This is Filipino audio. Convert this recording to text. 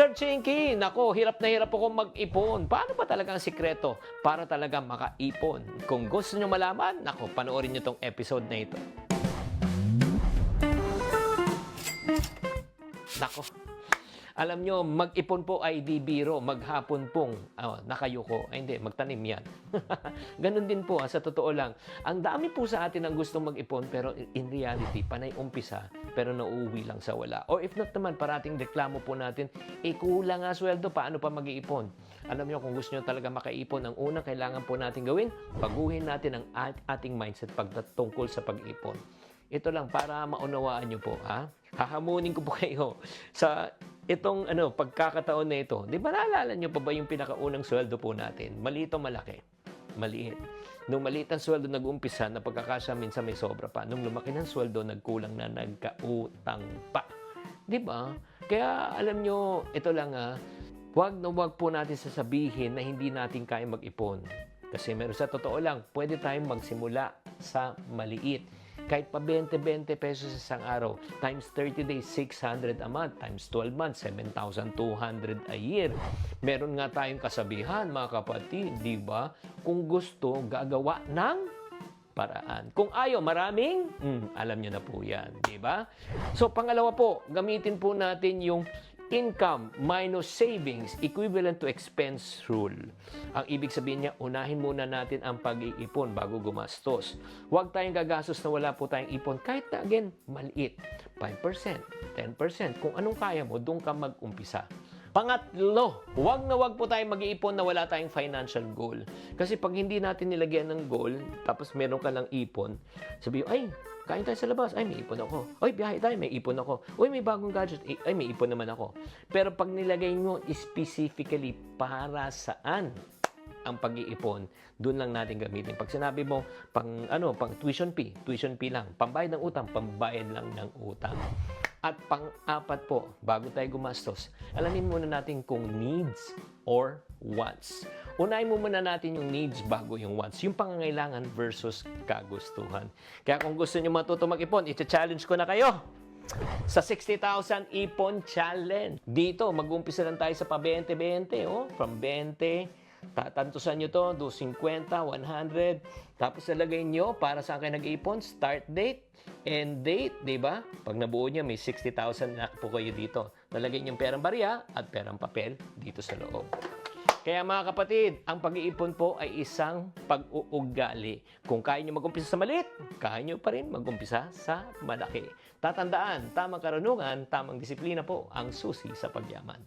Sir Chinky, nako, hirap na hirap ako mag-ipon. Paano ba talaga ang sikreto para talaga makaipon? Kung gusto nyo malaman, nako, panoorin nyo tong episode na ito. Nako, alam nyo, mag-ipon po ay di biro, maghapon pong nakayuko. Ay hindi, magtanim yan. Ganon din po, sa totoo lang. Ang dami po sa atin ang gustong mag-ipon, pero in reality, panay umpisa, pero nauuwi lang sa wala. Or if not naman, parating reklamo po natin, kulang nga sweldo, paano pa mag-iipon? Alam nyo, kung gusto nyo talaga makaipon, ang unang kailangan po natin gawin, baguhin natin ang ating mindset pagtungkol sa pag-ipon. Ito lang, para maunawaan nyo po, hahamunin ko po kayo sa itong pagkakataon na ito. Di ba naalala nyo pa ba yung pinakaunang sweldo po natin? Maliit o malaki? Maliit. Nung maliit ang sweldo nag-umpisa, na pagkakasya minsan may sobra pa. Nung lumaki ng sweldo, nagkulang na, nagkautang pa. Di ba? Kaya alam nyo, ito lang wag na wag po natin sasabihin na hindi natin kaya mag-ipon. Kasi meron sa totoo lang, pwede tayong magsimula sa maliit. Kahit pa 20-20 pesos sa isang araw, times 30 days, 600 a month, times 12 months, 7,200 a year. Meron nga tayong kasabihan, mga kapatid, di ba? Kung gusto, gagawa ng paraan. Kung ayaw, maraming, alam nyo na po yan, di ba? So, pangalawa po, gamitin po natin yung income minus savings equivalent to expense rule. Ang ibig sabihin niya, unahin muna natin ang pag-iipon bago gumastos. Huwag tayong gagastos na wala po tayong ipon. Kahit na, again, maliit. 5%, 10%. Kung anong kaya mo, doon ka mag-umpisa. Pangatlo, huwag na huwag po tayong mag-iipon na wala tayong financial goal. Kasi pag hindi natin nilagyan ng goal, tapos meron ka lang ipon, sabi ay, kain tayo sa labas, ay, may ipon ako. Ay, biyahe tayo, may ipon ako. Uy, may bagong gadget, ay, may ipon naman ako. Pero pag nilagay mo specifically para saan ang pag-iipon, doon lang natin gamitin. Pag sinabi mo, pang tuition fee lang. Pambayad ng utang, pambayad lang ng utang. At pang-apat po, bago tayo gumastos, alamin muna natin kung needs or wants. Unahin mo muna natin yung needs bago yung wants. Yung pangangailangan versus kagustuhan. Kaya kung gusto nyo matuto mag-ipon, iti-challenge ko na kayo sa 60,000 Ipon Challenge. Dito, mag-umpisa lang tayo sa pa 20-20. From 20, tatantusan nyo to, do 50, 100. Tapos nalagay nyo para saan kayo nag-iipon, start date, end date, di ba? Pag nabuo nyo, may 60,000 na po kayo dito. Nalagay nyo yung perang barya at perang papel dito sa loob. Kaya mga kapatid, ang pag-iipon po ay isang pag-uugali. Kung kaya nyo mag-umpisa sa maliit, kaya nyo pa rin mag-umpisa sa malaki. Tatandaan, tamang karunungan, tamang disiplina po ang susi sa pagyaman.